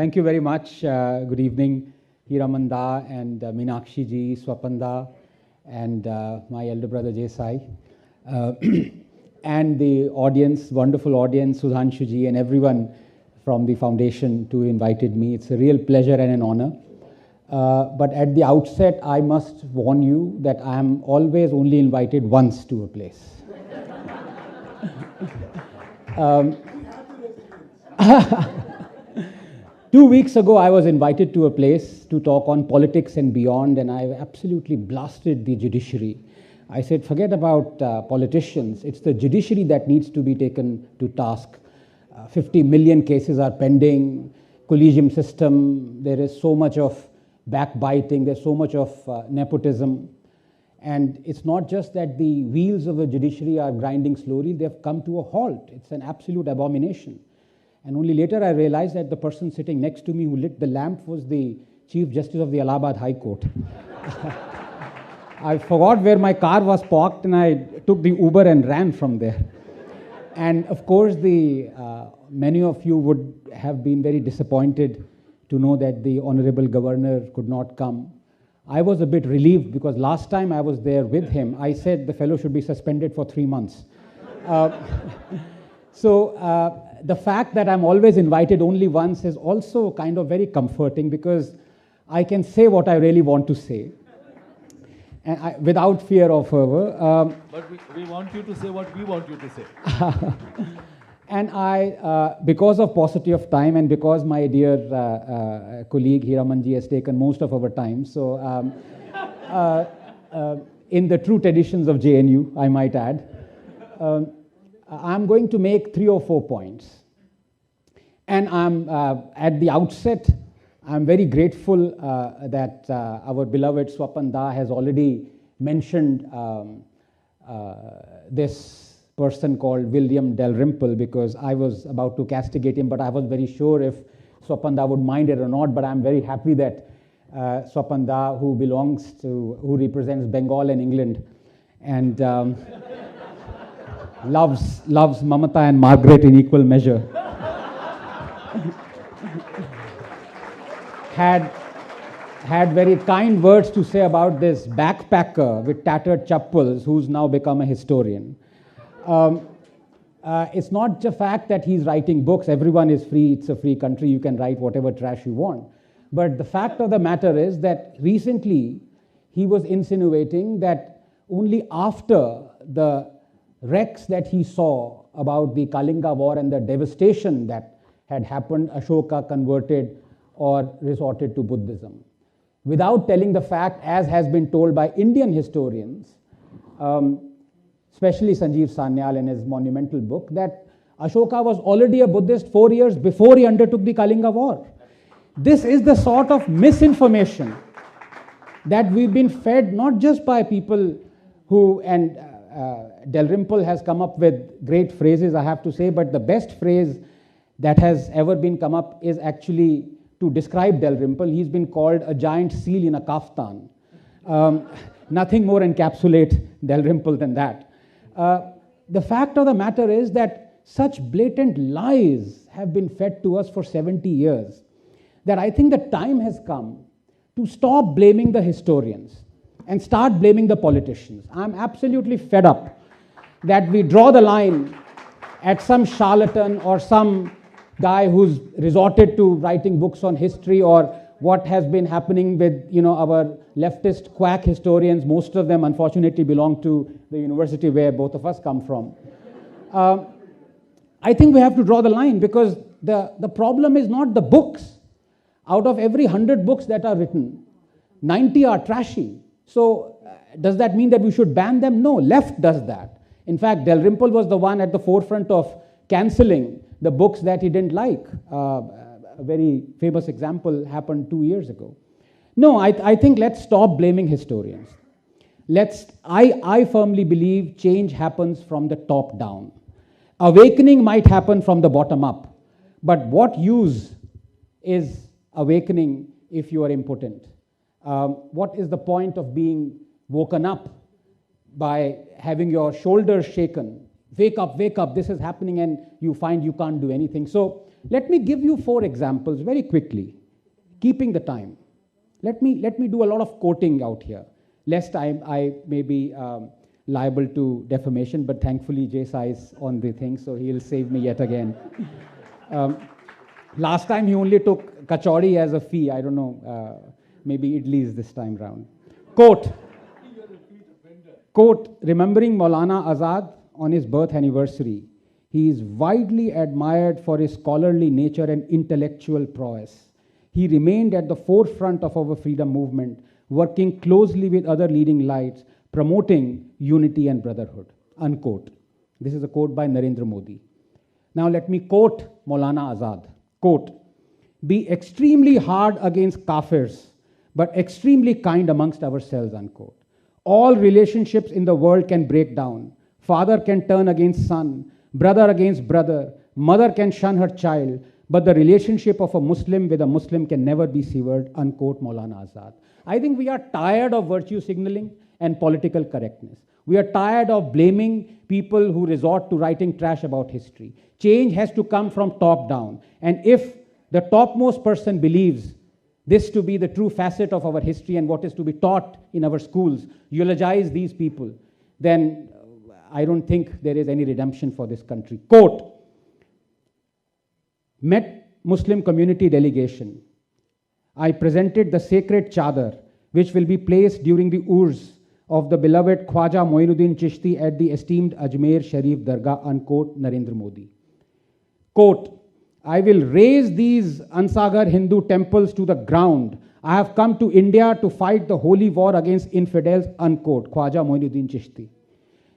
Thank you very much. Good evening, Hiramanda and Meenakshi Ji, Swapanda, and my elder brother Jay Sai, and the audience, wonderful audience, Sudhanshu Ji, and everyone from the foundation who invited me. It's a real pleasure and an honor. But at the outset, I must warn you that I am always only invited once to a place. 2 weeks ago, I was invited to a place to talk on politics and beyond, and I absolutely blasted the judiciary. I said, forget about politicians. It's the judiciary that needs to be taken to task. 50 million cases are pending, collegium system, there is so much of backbiting, there's so much of nepotism. And it's not just that the wheels of the judiciary are grinding slowly, they've come to a halt. It's an absolute abomination. And only later I realized that the person sitting next to me who lit the lamp was the Chief Justice of the Allahabad High Court. I forgot where my car was parked and I took the Uber and ran from there. And of course, many of you would have been very disappointed to know that the Honorable Governor could not come. I was a bit relieved because last time I was there with him, I said the fellow should be suspended for 3 months. The fact that I'm always invited only once is also kind of very comforting because I can say what I really want to say. And without fear of fervor. But we want you to say what we want you to say. And because of paucity of time and because my dear colleague Hiramanji has taken most of our time, so in the true traditions of JNU, I might add, I'm going to make 3 or 4 points. And at the outset, I'm very grateful that our beloved Swapan Da has already mentioned this person called William Dalrymple because I was about to castigate him, but I was very sure if Swapan Da would mind it or not. But I'm very happy that Swapan Da, who represents Bengal and England, and loves Mamata and Margaret in equal measure, had very kind words to say about this backpacker with tattered chappals who's now become a historian. It's not the fact that he's writing books. Everyone is free. It's a free country. You can write whatever trash you want. But the fact of the matter is that recently he was insinuating that only after the wrecks that he saw about the Kalinga war and the devastation that had happened, Ashoka converted or resorted to Buddhism. Without telling the fact, as has been told by Indian historians, especially Sanjeev Sanyal in his monumental book, that Ashoka was already a Buddhist 4 years before he undertook the Kalinga war. This is the sort of misinformation that we've been fed, not just by people who, and Dalrymple has come up with great phrases, I have to say, but the best phrase that has ever been come up is actually to describe Dalrymple. He's been called a giant seal in a kaftan. Nothing more encapsulates Dalrymple than that. The fact of the matter is that such blatant lies have been fed to us for 70 years that I think the time has come to stop blaming the historians and start blaming the politicians. I'm absolutely fed up that we draw the line at some charlatan or some guy who's resorted to writing books on history or what has been happening with our leftist quack historians. Most of them unfortunately belong to the university where both of us come from. I think we have to draw the line because the problem is not the books. Out of every 100 books that are written, 90 are trashy. So does that mean that we should ban them? No, left does that. In fact, Dalrymple was the one at the forefront of cancelling the books that he didn't like. A very famous example happened 2 years ago. No, I think let's stop blaming historians. I firmly believe change happens from the top down. Awakening might happen from the bottom up. But what use is awakening if you are impotent? What is the point of being woken up by having your shoulders shaken wake up, this is happening, and you find you can't do anything. So let me give you 4 examples very quickly, keeping the time. Let me do a lot of quoting out here, lest I may be liable to defamation, but thankfully Sai is on the thing, so he'll save me yet again. Last time he only took kachori as a fee. I don't know, maybe idlis this time round. Quote, remembering Maulana Azad on his birth anniversary, he is widely admired for his scholarly nature and intellectual prowess. He remained at the forefront of our freedom movement, working closely with other leading lights, promoting unity and brotherhood. Unquote. This is a quote by Narendra Modi. Now let me quote Maulana Azad. Quote, be extremely hard against kafirs, but extremely kind amongst ourselves, unquote. All relationships in the world can break down. Father can turn against son, brother against brother, mother can shun her child, but the relationship of a Muslim with a Muslim can never be severed, unquote Maulana Azad. I think we are tired of virtue signaling and political correctness. We are tired of blaming people who resort to writing trash about history. Change has to come from top down. And if the topmost person believes this to be the true facet of our history and what is to be taught in our schools, eulogize these people, then I don't think there is any redemption for this country. Quote, met Muslim community delegation. I presented the sacred chadar, which will be placed during the urs of the beloved Khwaja Moinuddin Chishti at the esteemed Ajmer Sharif Dargah, unquote, Narendra Modi. Quote, I will raze these Ansagar Hindu temples to the ground. I have come to India to fight the holy war against infidels, unquote, Khwaja Moinuddin Chishti.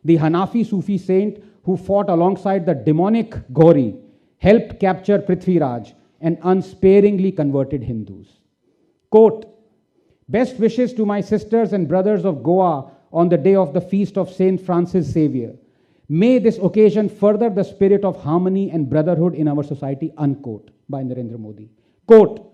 The Hanafi Sufi saint who fought alongside the demonic Gauri helped capture Prithviraj and unsparingly converted Hindus. Quote, best wishes to my sisters and brothers of Goa on the day of the feast of Saint Francis Xavier. May this occasion further the spirit of harmony and brotherhood in our society, unquote, by Narendra Modi. Quote,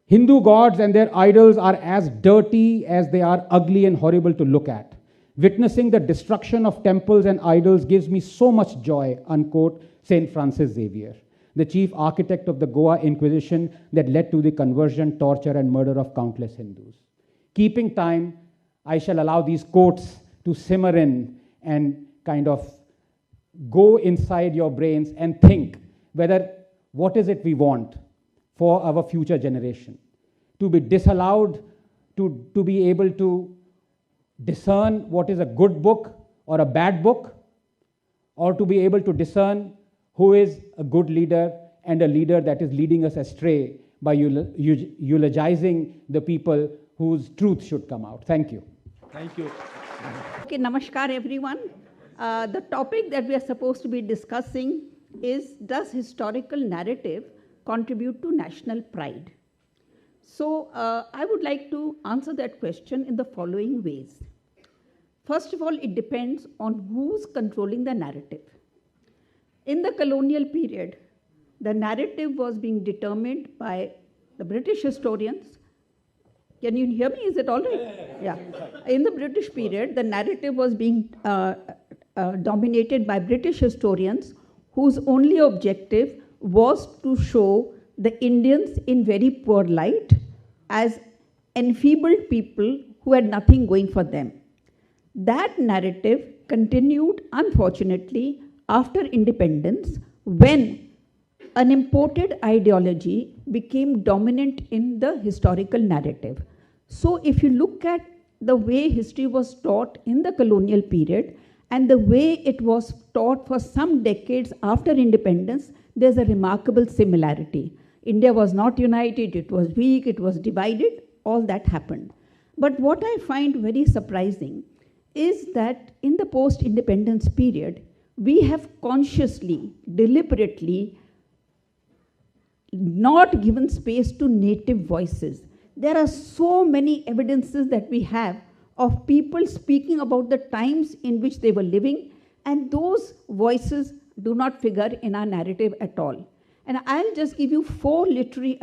Hindu gods and their idols are as dirty as they are ugly and horrible to look at. Witnessing the destruction of temples and idols gives me so much joy, unquote, Saint Francis Xavier, the chief architect of the Goa Inquisition that led to the conversion, torture, and murder of countless Hindus. Keeping time, I shall allow these quotes to simmer in and kind of go inside your brains and think whether what is it we want for our future generation. To be disallowed, to be able to discern what is a good book or a bad book, or to be able to discern who is a good leader and a leader that is leading us astray by eulogizing the people whose truth should come out. Thank you. Thank you. Okay, namaskar everyone. The topic that we are supposed to be discussing is, does historical narrative contribute to national pride? So I would like to answer that question in the following ways. First of all, it depends on who's controlling the narrative. In the colonial period, the narrative was being determined by the British historians. Can you hear me? Is it all right? Yeah. In the British period, the narrative was being dominated by British historians whose only objective was to show the Indians in very poor light as enfeebled people who had nothing going for them. That narrative continued, unfortunately, after independence, when an imported ideology became dominant in the historical narrative. So if you look at the way history was taught in the colonial period and the way it was taught for some decades after independence, there's a remarkable similarity. India was not united, it was weak, it was divided, all that happened. But what I find very surprising is that in the post-independence period, we have consciously, deliberately not given space to native voices. There are so many evidences that we have of people speaking about the times in which they were living, and those voices do not figure in our narrative at all. And I'll just give you 4 literary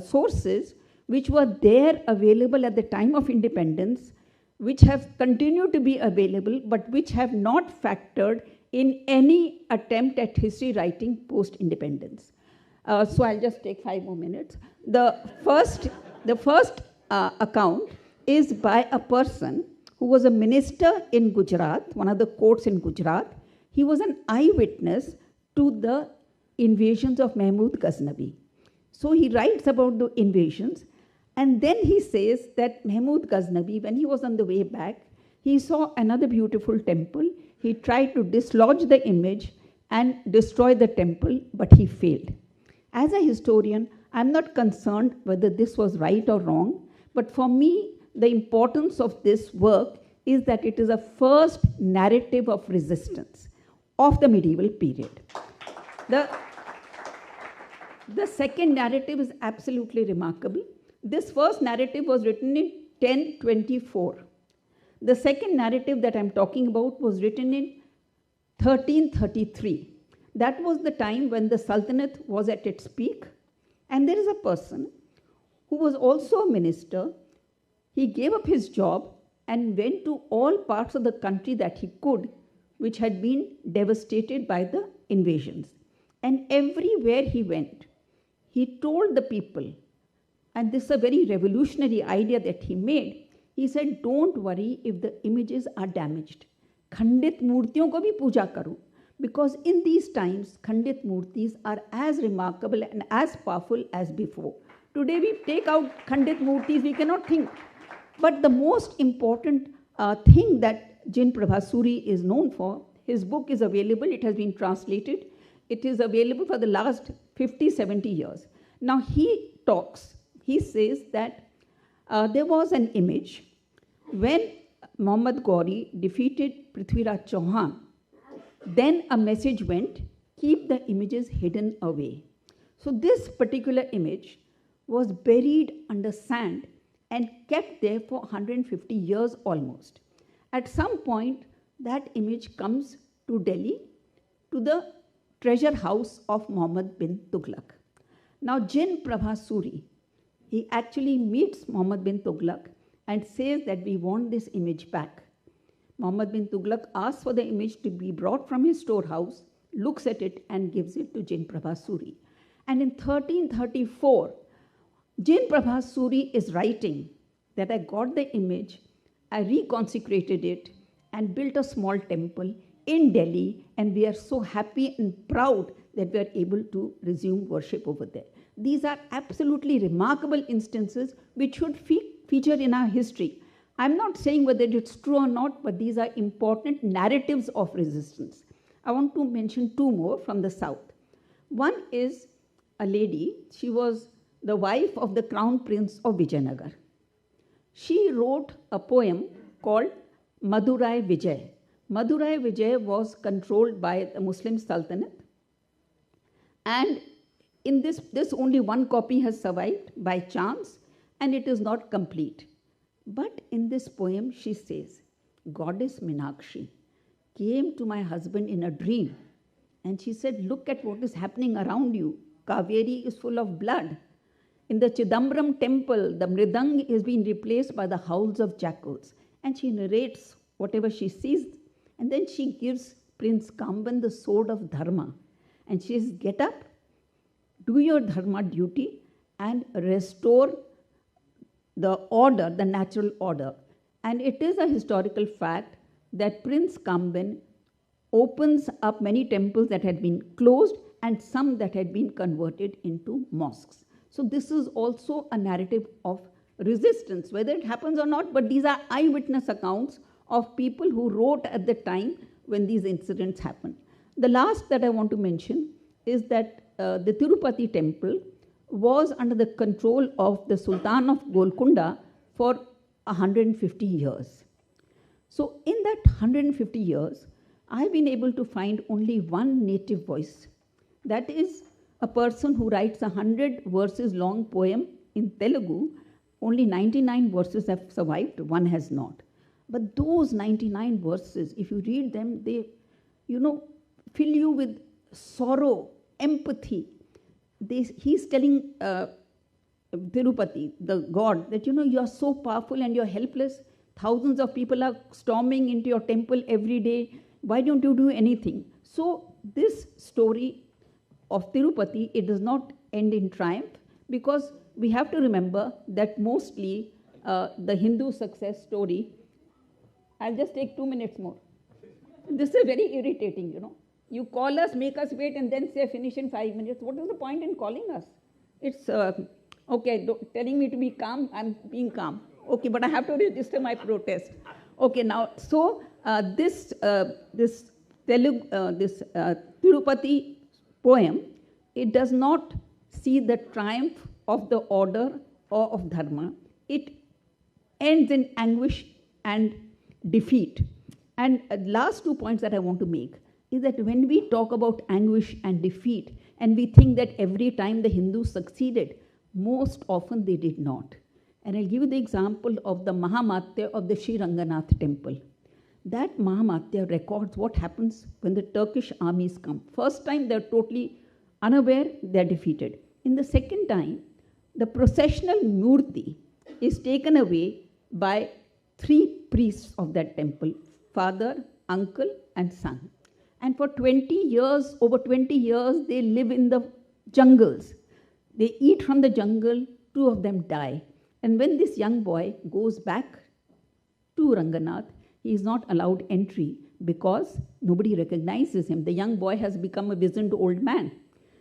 sources which were there available at the time of independence, which have continued to be available, but which have not factored in any attempt at history writing post-independence. So I'll just take 5 more minutes. The first account is by a person who was a minister in Gujarat, one of the courts in Gujarat. He was an eyewitness to the invasions of Mahmud Ghaznavi. So he writes about the invasions, and then he says that Mahmud Ghaznavi, when he was on the way back, he saw another beautiful temple. He tried to dislodge the image and destroy the temple, but he failed. As a historian, I'm not concerned whether this was right or wrong, but for me, the importance of this work is that it is a first narrative of resistance of the medieval period. The second narrative is absolutely remarkable. This first narrative was written in 1024. The second narrative that I'm talking about was written in 1333. That was the time when the Sultanate was at its peak. And there is a person who was also a minister. He gave up his job and went to all parts of the country that he could, which had been devastated by the invasions. And everywhere he went, he told the people, and this is a very revolutionary idea that he made, he said, don't worry if the images are damaged. Khandit murtiyon ko bhi puja karo. Because in these times, Khandit murtis are as remarkable and as powerful as before. Today we take out Khandit murtis, we cannot think. But the most important thing that Jin Prabhasuri is known for, his book is available, it has been translated. It is available for the last 50, 70 years. Now he talks, he says that there was an image when Muhammad Ghori defeated Prithviraj Chauhan. Then a message went, keep the images hidden away. So this particular image was buried under sand and kept there for 150 years almost. At some point, that image comes to Delhi, to the treasure house of Muhammad bin Tughlaq. Now Jin Prabhasuri, he actually meets Muhammad bin Tughlaq and says that we want this image back. Muhammad bin Tughlaq asks for the image to be brought from his storehouse, looks at it and gives it to Jin Prabhasuri. And in 1334, Jin Prabhasuri is writing that I got the image, I reconsecrated it and built a small temple in Delhi, and we are so happy and proud that we are able to resume worship over there. These are absolutely remarkable instances which should feature in our history. I'm not saying whether it's true or not, but these are important narratives of resistance. I want to mention 2 more from the south. One is a lady, she was the wife of the Crown Prince of Vijayanagar. She wrote a poem called Madurai Vijay. Madurai Vijay was controlled by the Muslim Sultanate. And in this only one copy has survived by chance, and it is not complete. But in this poem, she says, Goddess Meenakshi came to my husband in a dream, and she said, look at what is happening around you. Kaveri is full of blood. In the Chidambaram temple, the mridang is being replaced by the howls of jackals. And she narrates whatever she sees, and then she gives Prince Kamban the sword of dharma. And she says, get up, do your dharma duty, and restore the order, the natural order. And it is a historical fact that Prince Kamban opens up many temples that had been closed and some that had been converted into mosques. So this is also a narrative of resistance, whether it happens or not, but these are eyewitness accounts of people who wrote at the time when these incidents happened. The last that I want to mention is that the Tirupati temple was under the control of the Sultan of Golconda for 150 years. So in that 150 years, I've been able to find only one native voice. That is a person who writes a 100 verses long poem in Telugu. Only 99 verses have survived, one has not. But those 99 verses, if you read them, they, fill you with sorrow, empathy. He's telling Tirupati, the god, that you are so powerful and you're helpless. Thousands of people are storming into your temple every day. Why don't you do anything? So this story of Tirupati, it does not end in triumph, because we have to remember that mostly the Hindu success story. I'll just take 2 minutes more. This is very irritating, you know. You call us, make us wait, and then say finish in 5 minutes. What is the point in calling us? It's, okay, telling me to be calm, I'm being calm. Okay, but I have to register my protest. Okay, now, so this Tirupati poem, it does not see the triumph of the order or of dharma. It ends in anguish and defeat. And last 2 points that I want to make is that when we talk about anguish and defeat, and we think that every time the Hindus succeeded, most often they did not. And I'll give you the example of the Mahamatya of the Sri Ranganath temple. That Mahamatya records what happens when the Turkish armies come. First time they're totally unaware, they're defeated. In the second time, the processional murti is taken away by 3 priests of that temple, father, uncle, and son. And for 20 years, over 20 years, they live in the jungles. They eat from the jungle, 2 of them die. And when this young boy goes back to Ranganath, he is not allowed entry because nobody recognizes him. The young boy has become a wizened old man.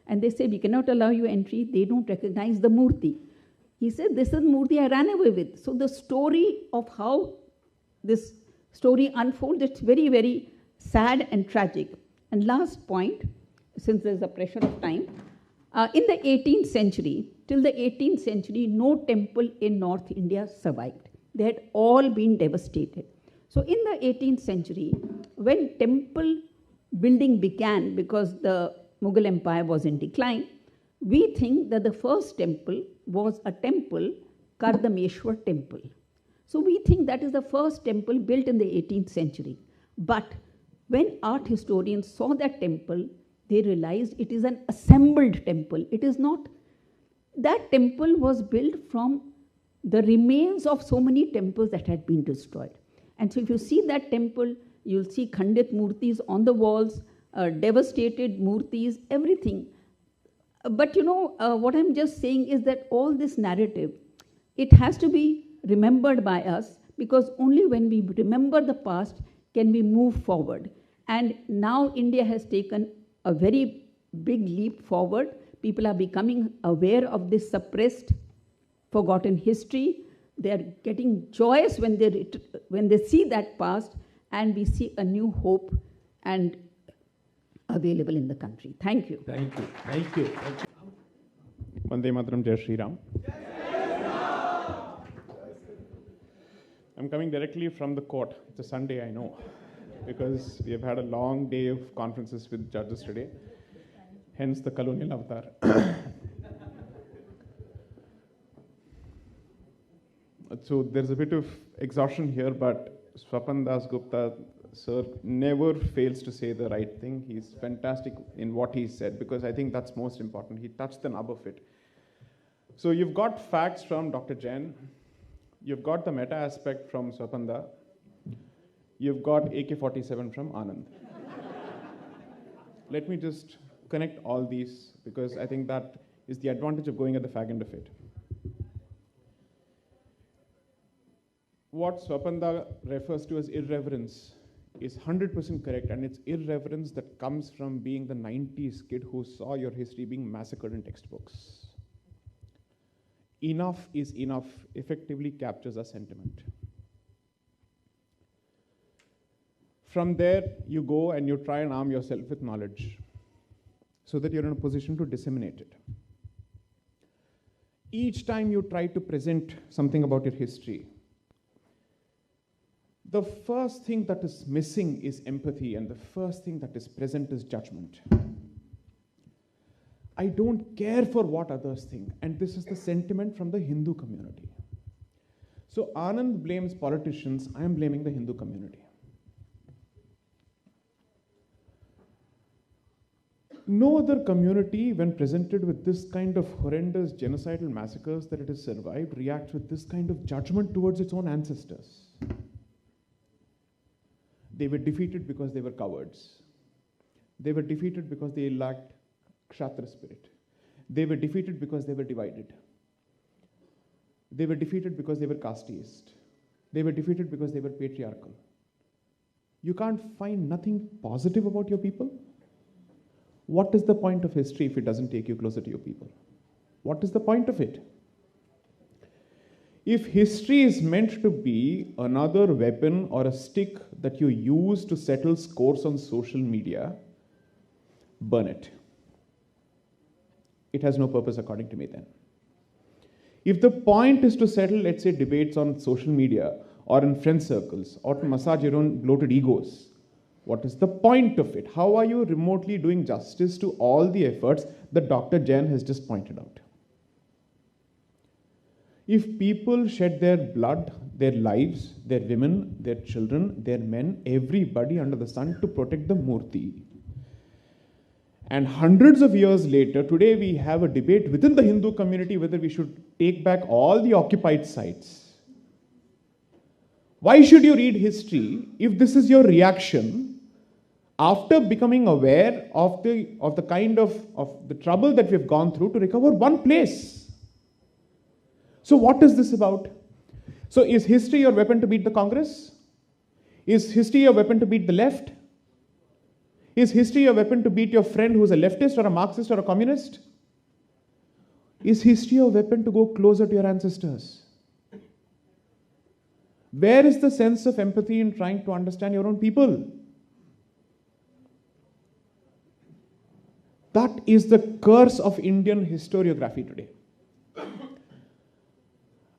And they say, we cannot allow you entry. They don't recognize the murti. He said, this is murti I ran away with. So the story of how this story unfolds, it's very, very sad and tragic. And last point, since there's a pressure of time, in the 18th century, till the 18th century, no temple in North India survived. They had all been devastated. So in the 18th century, when temple building began, because the Mughal Empire was in decline, we think that the first temple was a temple, Kardameshwar temple. So we think that is the first temple built in the 18th century. But when art historians saw that temple, they realized it is an assembled temple. It is not. That temple was built from the remains of so many temples that had been destroyed. And so if you see that temple, you'll see Khandit murtis on the walls, devastated murtis, everything. But you know, what I'm just saying is that all this narrative, it has to be remembered by us, because only when we remember the past can we move forward. And now India has taken a very big leap forward. People are becoming aware of this suppressed, forgotten history. They are getting joyous when they see that past, and we see a new hope and available in the country. Thank you. Thank you. Thank you. Thank you. Vande Mataram, Jai Shri Ram. I'm coming directly from the court. It's a Sunday, I know, because we have had a long day of conferences with judges today, hence the colonial avatar. So there's a bit of exhaustion here, but Swapan Dasgupta, sir, never fails to say the right thing. He's fantastic in what he said, because I think that's most important. He touched the nub of it. So you've got facts from Dr. Jain. You've got the meta aspect from Swapanda. You've got AK-47 from Anand. Let me just connect all these, because I think that is the advantage of going at the fag end of it. What Swapanda refers to as irreverence is 100% correct, and it's irreverence that comes from being the 90s kid who saw your history being massacred in textbooks. Enough is enough effectively captures a sentiment. From there, you go and you try and arm yourself with knowledge so that you're in a position to disseminate it. Each time you try to present something about your history, the first thing that is missing is empathy, and the first thing that is present is judgment. I don't care for what others think, and this is the sentiment from the Hindu community. So Anand blames politicians, I am blaming the Hindu community. No other community, when presented with this kind of horrendous genocidal massacres that it has survived, reacts with this kind of judgment towards its own ancestors. They were defeated because they were cowards. They were defeated because they lacked Kshatriya spirit. They were defeated because they were divided. They were defeated because they were casteist. They were defeated because they were patriarchal. You can't find nothing positive about your people. What is the point of history if it doesn't take you closer to your people? What is the point of it? If history is meant to be another weapon or a stick that you use to settle scores on social media, burn it. It has no purpose according to me then. If the point is to settle, let's say, debates on social media or in friend circles or to massage your own bloated egos, what is the point of it? How are you remotely doing justice to all the efforts that Dr. Jain has just pointed out? If people shed their blood, their lives, their women, their children, their men, everybody under the sun to protect the Murti, and hundreds of years later, today we have a debate within the Hindu community whether we should take back all the occupied sites. Why should you read history if this is your reaction after becoming aware of the kind of the trouble that we've gone through to recover one place? So what is this about? So is history your weapon to beat the Congress? Is history your weapon to beat the left? Is history a weapon to beat your friend who's a leftist or a Marxist or a communist? Is history a weapon to go closer to your ancestors? Where is the sense of empathy in trying to understand your own people? That is the curse of Indian historiography today.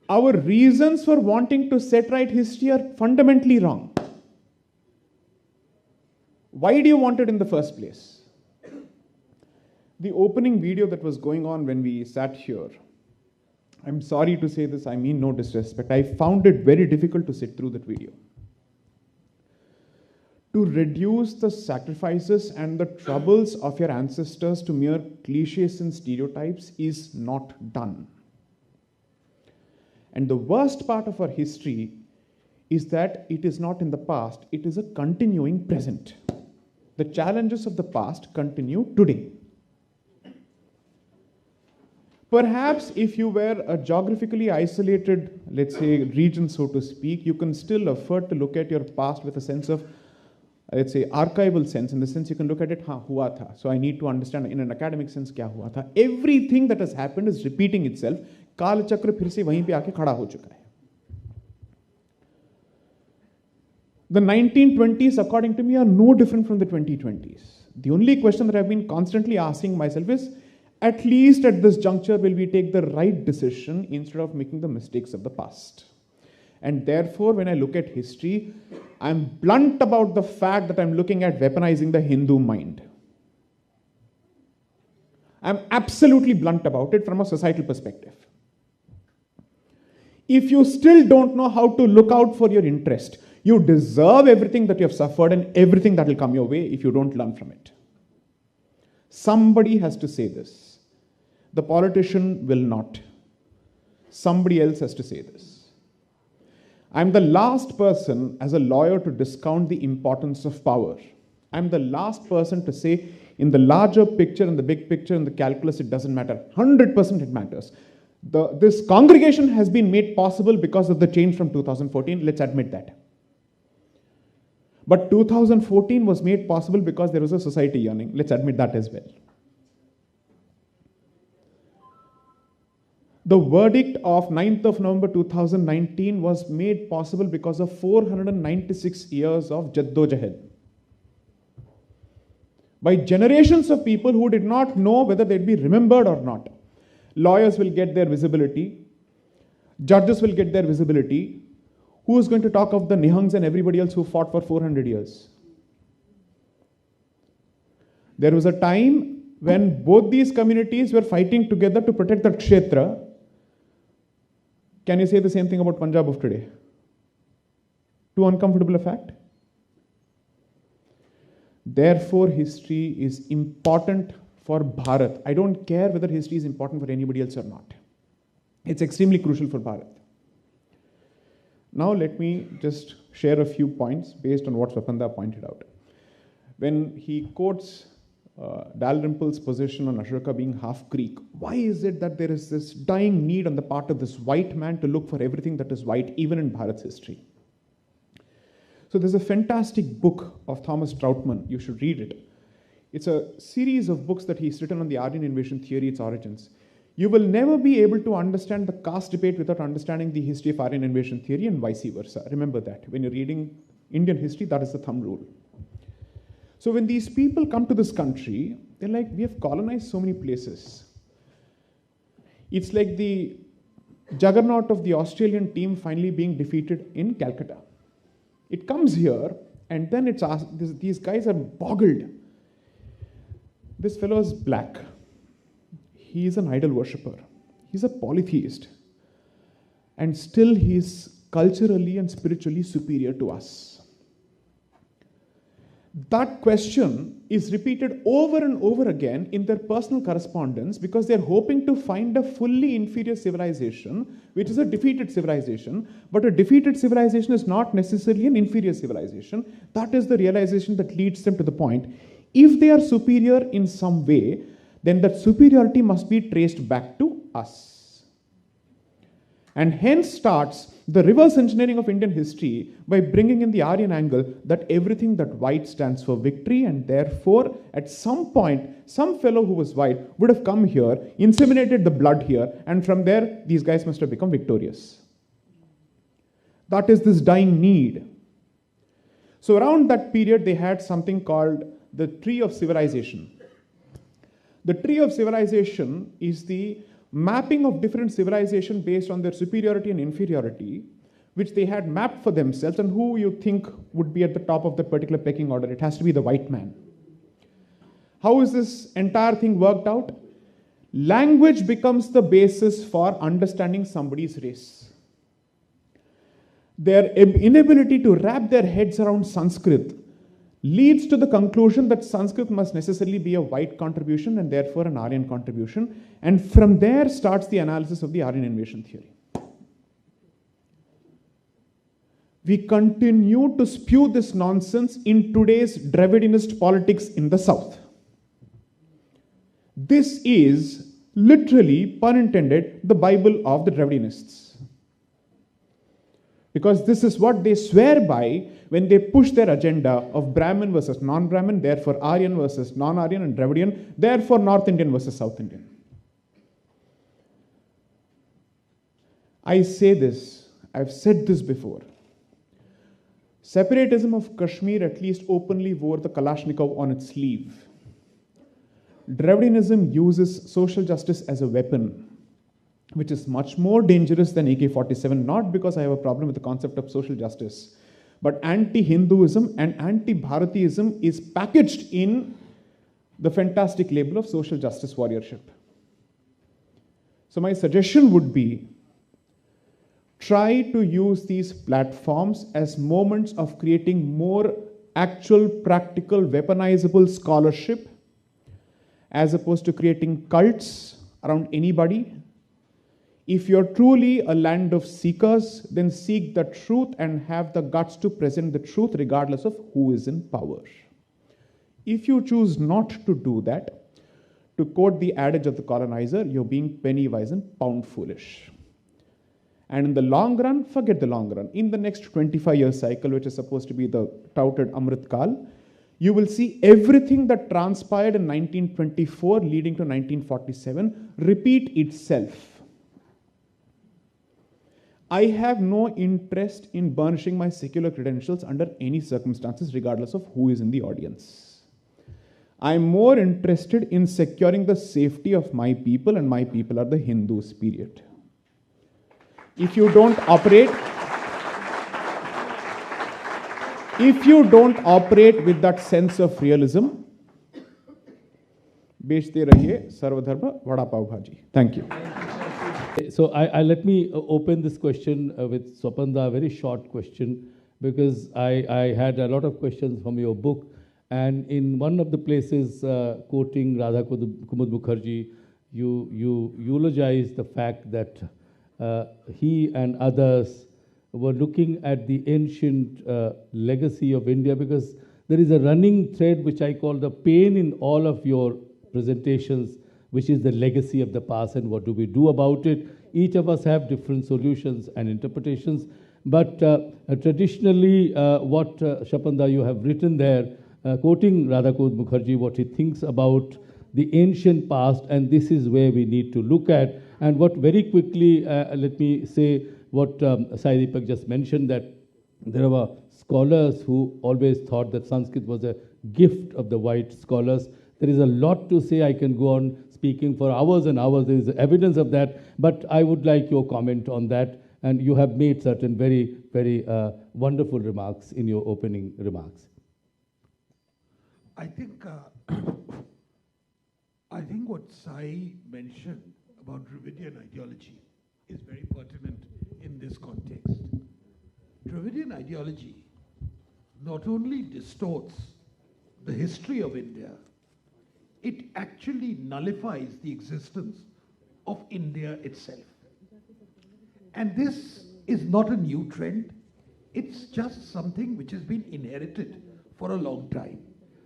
Our reasons for wanting to set right history are fundamentally wrong. Why do you want it in the first place? The opening video that was going on when we sat here, I'm sorry to say this, I mean no disrespect, I found it very difficult to sit through that video. To reduce the sacrifices and the troubles of your ancestors to mere cliches and stereotypes is not done. And the worst part of our history is that it is not in the past, it is a continuing present. The challenges of the past continue today. Perhaps if you were a geographically isolated, let's say, region, so to speak, you can still afford to look at your past with a sense of, let's say, archival sense, in the sense you can look at it, hua tha. So I need to understand in an academic sense, kya hua tha. Everything that has happened is repeating itself. Kal chakra phir se wahin pe aake khada ho chuka hai. The 1920s, according to me, are no different from the 2020s. The only question that I've been constantly asking myself is, at least at this juncture, will we take the right decision instead of making the mistakes of the past? And therefore, when I look at history, I'm blunt about the fact that I'm looking at weaponizing the Hindu mind. I'm absolutely blunt about it from a societal perspective. If you still don't know how to look out for your interest, you deserve everything that you have suffered and everything that will come your way if you don't learn from it. Somebody has to say this. The politician will not. Somebody else has to say this. I'm the last person as a lawyer to discount the importance of power. I'm the last person to say in the larger picture, in the big picture, in the calculus, it doesn't matter. 100% it matters. This congregation has been made possible because of the change from 2014. Let's admit that. But 2014 was made possible because there was a society yearning. Let's admit that as well. The verdict of 9th of November 2019 was made possible because of 496 years of Jaddo-Jahad. By generations of people who did not know whether they'd be remembered or not. Lawyers will get their visibility. Judges will get their visibility. Who is going to talk of the Nihangs and everybody else who fought for 400 years? There was a time when both these communities were fighting together to protect the Kshetra. Can you say the same thing about Punjab of today? Too uncomfortable a fact? Therefore, history is important for Bharat. I don't care whether history is important for anybody else or not. It's extremely crucial for Bharat. Now let me just share a few points based on what Swapanda pointed out. When he quotes Dalrymple's position on Ashoka being half Greek, why is it that there is this dying need on the part of this white man to look for everything that is white, even in Bharat's history? So there's a fantastic book of Thomas Troutman. You should read it. It's a series of books that he's written on the Aryan invasion theory, its origins. You will never be able to understand the caste debate without understanding the history of Aryan invasion theory and vice versa. Remember that. When you're reading Indian history, that is the thumb rule. So when these people come to this country, they're like, we have colonized so many places. It's like the juggernaut of the Australian team finally being defeated in Calcutta. It comes here, and then it's asked, these guys are boggled. This fellow is black. He is an idol worshipper. He's a polytheist. And still he is culturally and spiritually superior to us. That question is repeated over and over again in their personal correspondence because they're hoping to find a fully inferior civilization, which is a defeated civilization. But a defeated civilization is not necessarily an inferior civilization. That is the realization that leads them to the point. If they are superior in some way, then that superiority must be traced back to us. And hence starts the reverse engineering of Indian history by bringing in the Aryan angle that everything that white stands for victory, and therefore at some point some fellow who was white would have come here, inseminated the blood here, and from there these guys must have become victorious. That is this dying need. So around that period they had something called the Tree of Civilization. The Tree of Civilization is the mapping of different civilizations based on their superiority and inferiority, which they had mapped for themselves, and who you think would be at the top of that particular pecking order. It has to be the white man. How is this entire thing worked out? Language becomes the basis for understanding somebody's race. Their inability to wrap their heads around Sanskrit leads to the conclusion that Sanskrit must necessarily be a white contribution and therefore an Aryan contribution. And from there starts the analysis of the Aryan invasion theory. We continue to spew this nonsense in today's Dravidinist politics in the South. This is literally, pun intended, the Bible of the Dravidinists. Because this is what they swear by when they push their agenda of Brahmin versus non-Brahmin, therefore Aryan versus non-Aryan and Dravidian, therefore North Indian versus South Indian. I say this, I've said this before. Separatism of Kashmir at least openly wore the Kalashnikov on its sleeve. Dravidianism uses social justice as a weapon, which is much more dangerous than AK-47, not because I have a problem with the concept of social justice, but anti-Hinduism and anti-Bharatiism is packaged in the fantastic label of social justice warriorship. So my suggestion would be, try to use these platforms as moments of creating more actual, practical, weaponizable scholarship, as opposed to creating cults around anybody. If you're truly a land of seekers, then seek the truth and have the guts to present the truth regardless of who is in power. If you choose not to do that, to quote the adage of the colonizer, you're being penny wise and pound foolish. And in the long run, forget the long run. In the next 25-year cycle, which is supposed to be the touted Amrit Kal, you will see everything that transpired in 1924 leading to 1947 repeat itself. I have no interest in burnishing my secular credentials under any circumstances, regardless of who is in the audience. I'm more interested in securing the safety of my people, and my people are the Hindus, period. If you don't operate with that sense of realism, बेचते रहिए सर्वधर्म वड़ा पाव भाजी. Thank you. So I let me open this question with Swapanda, a very short question, because I had a lot of questions from your book, and in one of the places quoting Radha Kumud Mukherjee, you eulogize the fact that he and others were looking at the ancient legacy of India, because there is a running thread which I call the pain in all of your presentations, which is the legacy of the past and what do we do about it. Each of us have different solutions and interpretations, but traditionally what Shapanda you have written there, quoting Radhakrishnan Mukherjee, what he thinks about the ancient past, and this is where we need to look at. And what very quickly, let me say what Sai Deepak just mentioned, that there were scholars who always thought that Sanskrit was a gift of the white scholars. There is a lot to say. I can go on speaking for hours and hours. There is evidence of that, but I would like your comment on that. And you have made certain very, very wonderful remarks in your opening remarks. I think what Sai mentioned about Dravidian ideology is very pertinent in this context. Dravidian ideology not only distorts the history of India, it actually nullifies the existence of India itself. And this is not a new trend. It's just something which has been inherited for a long time,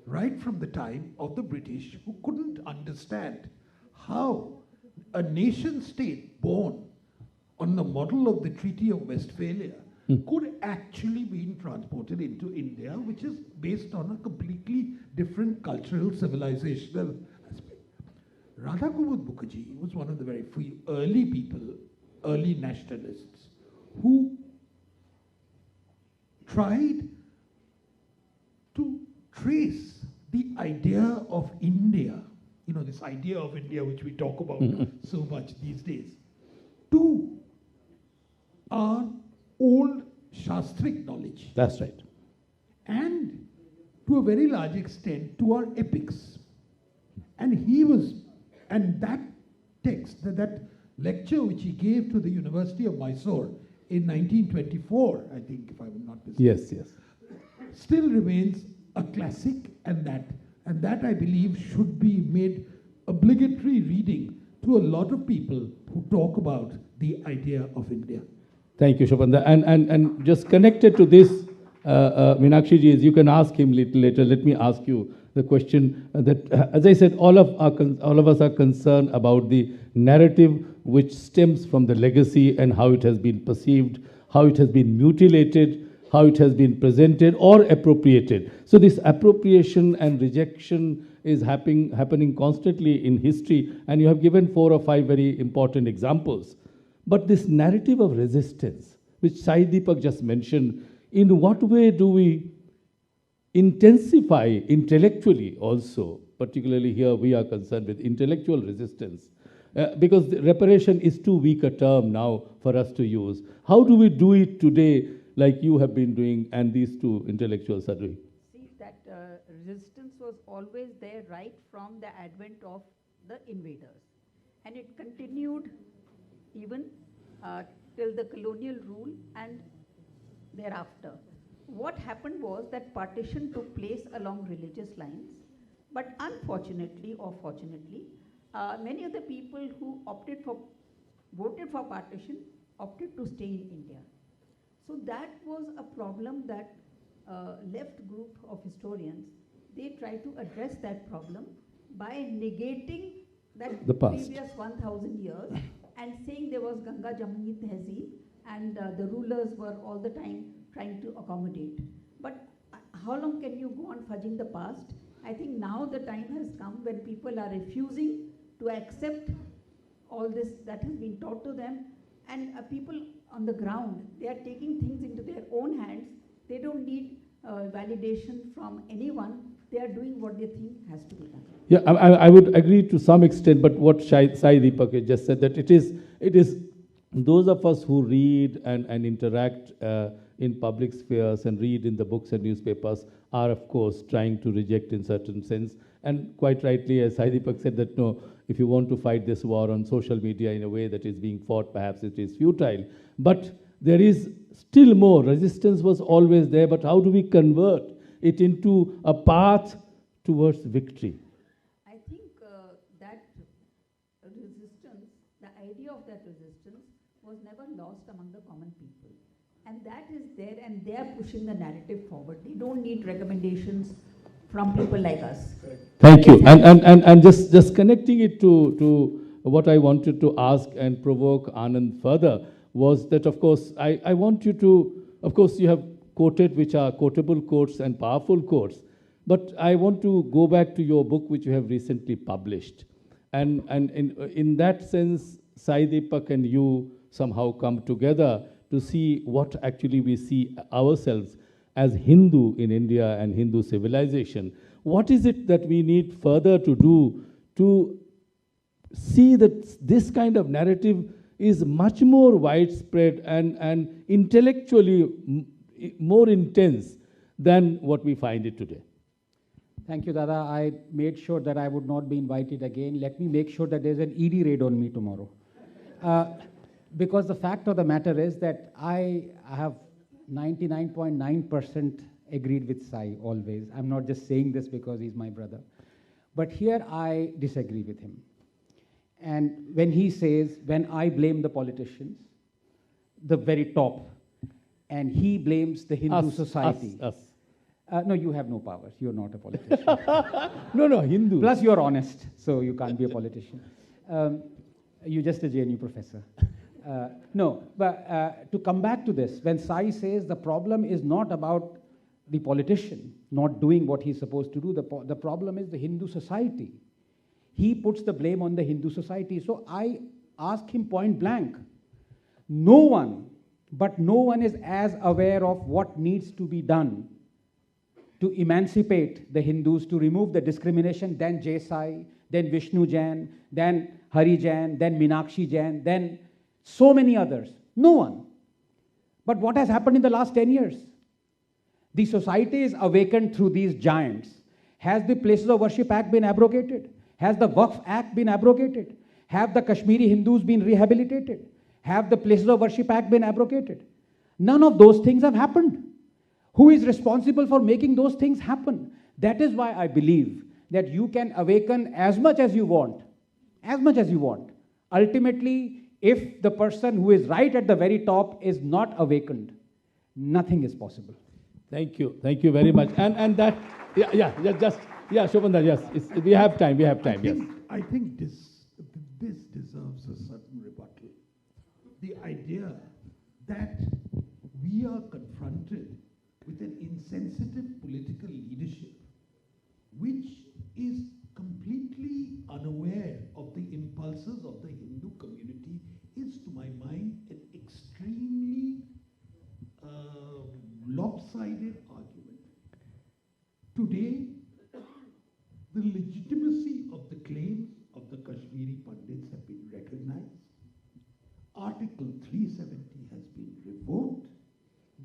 right from the time of the British, who couldn't understand how a nation state born on the model of the Treaty of Westphalia could actually be transported into India, which is based on a completely different cultural, civilizational aspect. Radhakrishnan Mukherjee was one of the very few early people, early nationalists, who tried to trace the idea of India, you know, this idea of India which we talk about so much these days, to our old Shastric knowledge. That's right. And to a very large extent to our epics. And that text, that lecture which he gave to the University of Mysore in 1924, I think, if I'm not mistaken. Yes, yes. Still remains a classic, and that I believe should be made obligatory reading to a lot of people who talk about the idea of India. Thank you, Shapanda. And just connected to this, Meenakshi ji, you can ask him little later. Let me ask you the question that, as I said, all of us are concerned about the narrative which stems from the legacy and how it has been perceived, how it has been mutilated, how it has been presented or appropriated. So this appropriation and rejection is happening constantly in history, and you have given 4 or 5 very important examples. But this narrative of resistance, which Sai Deepak just mentioned, in what way do we intensify intellectually also, particularly here we are concerned with intellectual resistance, because the reparation is too weak a term now for us to use. How do we do it today like you have been doing and these two intellectuals are doing? See, that resistance was always there right from the advent of the invaders. And it continued even till the colonial rule and thereafter. What happened was that partition took place along religious lines, but unfortunately or fortunately, many of the people who voted for partition opted to stay in India. So that was a problem that left group of historians, they tried to address that problem by negating that the past. Previous 1,000 years and saying there was Ganga Jamuni Tehzeeb and the rulers were all the time trying to accommodate. But how long can you go on fudging the past? I think now the time has come when people are refusing to accept all this that has been taught to them, and people on the ground, they are taking things into their own hands. They don't need validation from anyone. They are doing what they think has to be done. Yeah, I would agree to some extent, but what Sai Deepak just said, that it is those of us who read and interact in public spheres and read in the books and newspapers are, of course, trying to reject in certain sense. And quite rightly, as Sai Deepak said, that no, if you want to fight this war on social media in a way that is being fought, perhaps it is futile. But there is still more. Resistance was always there, but how do we convert it into a path towards victory? I think that resistance, the idea of that resistance was never lost among the common people. And that is there, and they are pushing the narrative forward. They don't need recommendations from people like us. Thank you. And just connecting it to what I wanted to ask and provoke Anand further was that, of course, I want you to, of course, you have quoted which are quotable quotes and powerful quotes, but I want to go back to your book which you have recently published. And in that sense, Sai Deepak and you somehow come together to see what actually we see ourselves as Hindu in India and Hindu civilization. What is it that we need further to do to see that this kind of narrative is much more widespread and intellectually more intense than what we find it today? Thank you, Dada. I made sure that I would not be invited again. Let me make sure that there's an ED raid on me tomorrow. Because the fact of the matter is that I have 99.9% agreed with Sai always. I'm not just saying this because he's my brother. But here I disagree with him. And when he says, when I blame the politicians, the very top, and he blames the Hindu society. Us. No, you have no powers. You're not a politician. No, Hindu. Plus, you're honest, so you can't be a politician. You're just a JNU professor. No, but to come back to this, when Sai says the problem is not about the politician not doing what he's supposed to do, the problem is the Hindu society. He puts the blame on the Hindu society. So I ask him point blank, no one is as aware of what needs to be done to emancipate the Hindus, to remove the discrimination than Jai Sai, then Vishnu Jain, then Hari Jain, then Meenakshi Jain, then so many others. No one. But what has happened in the last 10 years? The society is awakened through these giants. Has the Places of Worship Act been abrogated? Has the Waqf Act been abrogated? Have the Kashmiri Hindus been rehabilitated? Have the Places of Worship Act been abrogated? None of those things have happened. Who is responsible for making those things happen? That is why I believe that you can awaken as much as you want. As much as you want. Ultimately, if the person who is right at the very top is not awakened, nothing is possible. Thank you very much. And that, Shobanda, yes, we have time, yes. I think this deserves a certain rebuttal. The idea that we are confronted with an insensitive political leadership which is completely unaware of the impulses of the Hindu community is, to my mind, an extremely lopsided argument. Today, the legitimacy of the claims of the Kashmiri Pandits have been recognized. Article 370 has been revoked.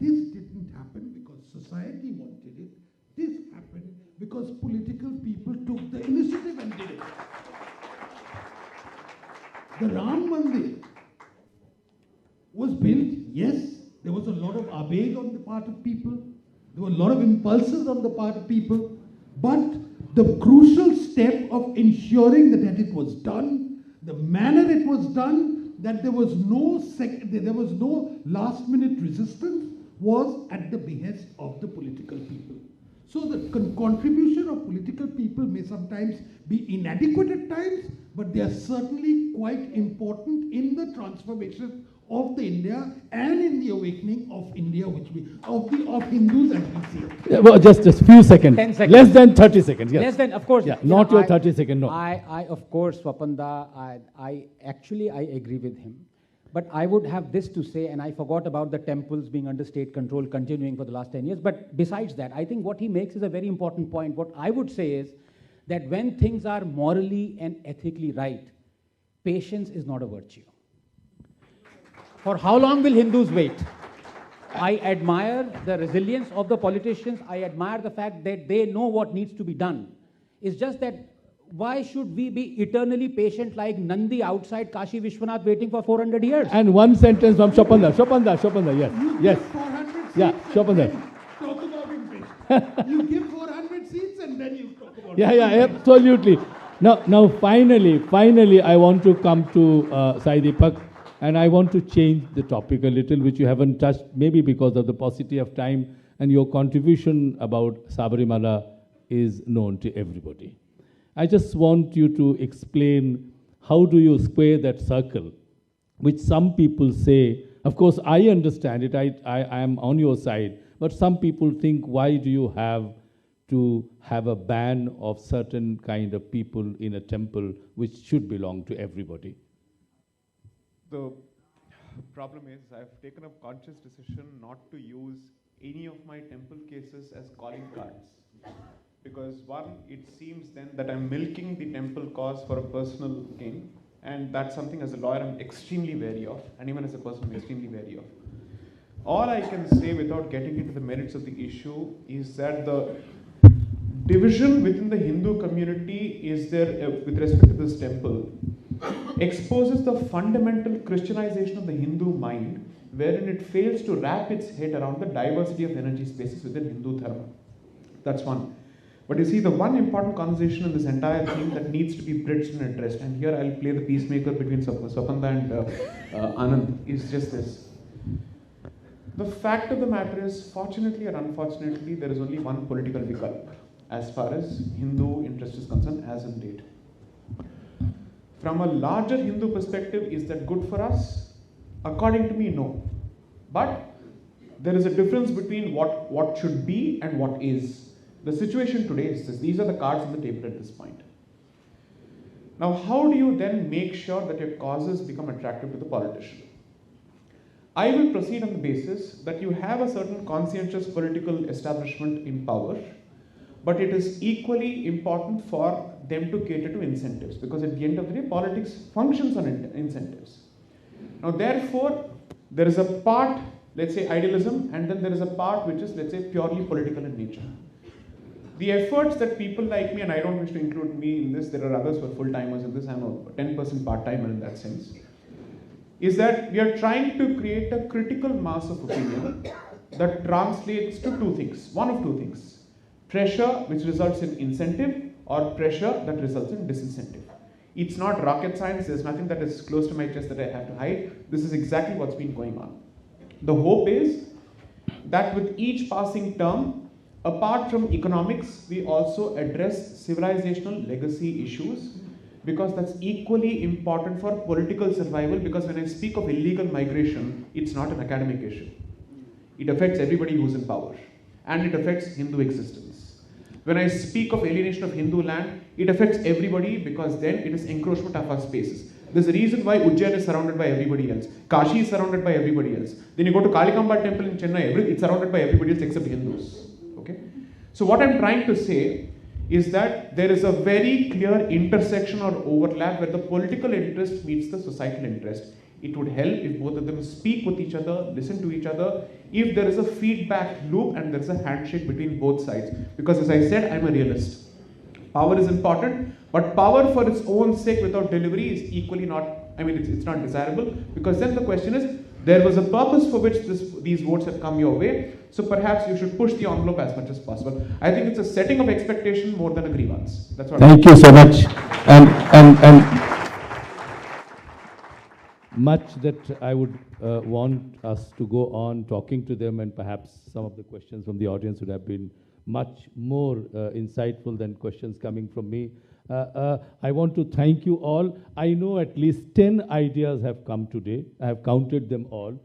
This didn't happen because society wanted it. This happened because political people took the initiative and did it. The Ram Mandir was built, yes, there was a lot of abeg on the part of people, there were a lot of impulses on the part of people, but the crucial step of ensuring that it was done, the manner it was done, that there was no last minute resistance, was at the behest of the political people. So the contribution of political people may sometimes be inadequate at times, but they are certainly quite important in the transformation of the India and in the awakening of India, of Hindus as we see it. Yeah, well, just a few seconds. 10 seconds. Less than 30 seconds, yes. Less than, of course. Yeah, not your 30 seconds, no. I of course, Swapanda, I agree with him. But I would have this to say, and I forgot about the temples being under state control continuing for the last 10 years. But besides that, I think what he makes is a very important point. What I would say is that when things are morally and ethically right, patience is not a virtue. For how long will Hindus wait? I admire the resilience of the politicians. I admire the fact that they know what needs to be done. It's just that why should we be eternally patient like Nandi outside Kashi Vishwanath waiting for 400 years? And one sentence from Shobanda, yes. You Yes. give 400 seats Yeah, and Shobanda. then talk about impatience. You give 400 seats and then you talk about Yeah, absolutely. Now, finally, I want to come to Sai Deepak. And I want to change the topic a little, which you haven't touched, maybe because of the paucity of time, and your contribution about Sabarimala is known to everybody. I just want you to explain how do you square that circle, which some people say, of course I understand it, I am on your side, but some people think, why do you have to have a ban of certain kind of people in a temple which should belong to everybody? The problem is I've taken a conscious decision not to use any of my temple cases as calling cards. Because one, it seems then that I'm milking the temple cause for a personal gain, and that's something as a lawyer I'm extremely wary of, and even as a person I'm extremely wary of. All I can say without getting into the merits of the issue is that the division within the Hindu community is there with respect to this temple exposes the fundamental Christianization of the Hindu mind, wherein it fails to wrap its head around the diversity of energy spaces within Hindu dharma. That's one. But you see, the one important conversation in this entire thing that needs to be bridged and addressed, and here I'll play the peacemaker between Swapan and Anand, is just this. The fact of the matter is, fortunately or unfortunately, there is only one political vikalp as far as Hindu interest is concerned as in date. From a larger Hindu perspective, is that good for us? According to me, no. But there is a difference between what should be and what is. The situation today is this. These are the cards on the table at this point. Now, how do you then make sure that your causes become attractive to the politician? I will proceed on the basis that you have a certain conscientious political establishment in power, but it is equally important for them to cater to incentives, because at the end of the day, politics functions on incentives. Now, therefore, there is a part, let's say idealism, and then there is a part which is, let's say, purely political in nature. The efforts that people like me, and I don't wish to include me in this, there are others who are full-timers in this, I'm a 10% part-timer in that sense, is that we are trying to create a critical mass of opinion that translates to two things, one of two things: pressure which results in incentive, or pressure that results in disincentive. It's not rocket science, there's nothing that is close to my chest that I have to hide. This is exactly what's been going on. The hope is that with each passing term, apart from economics, we also address civilizational legacy issues, because that's equally important for political survival, because when I speak of illegal migration, it's not an academic issue. It affects everybody who's in power, and it affects Hindu existence. When I speak of alienation of Hindu land, it affects everybody, because then it is encroachment of our spaces. There's a reason why Ujjain is surrounded by everybody else. Kashi is surrounded by everybody else. Then you go to Kalikamba temple in Chennai, it's surrounded by everybody else except Hindus. Okay? So what I'm trying to say is that there is a very clear intersection or overlap where the political interest meets the societal interest. It would help if both of them speak with each other, listen to each other, if there is a feedback loop and there is a handshake between both sides. Because as I said, I'm a realist. Power is important, but power for its own sake without delivery is equally not, it's not desirable, because then the question is, there was a purpose for which these votes have come your way, so perhaps you should push the envelope as much as possible. I think it's a setting of expectation more than a grievance. That's what Thank you so much. And much that I would want us to go on talking to them, and perhaps some of the questions from the audience would have been much more insightful than questions coming from me. I want to thank you all. I know at least 10 ideas have come today. I have counted them all.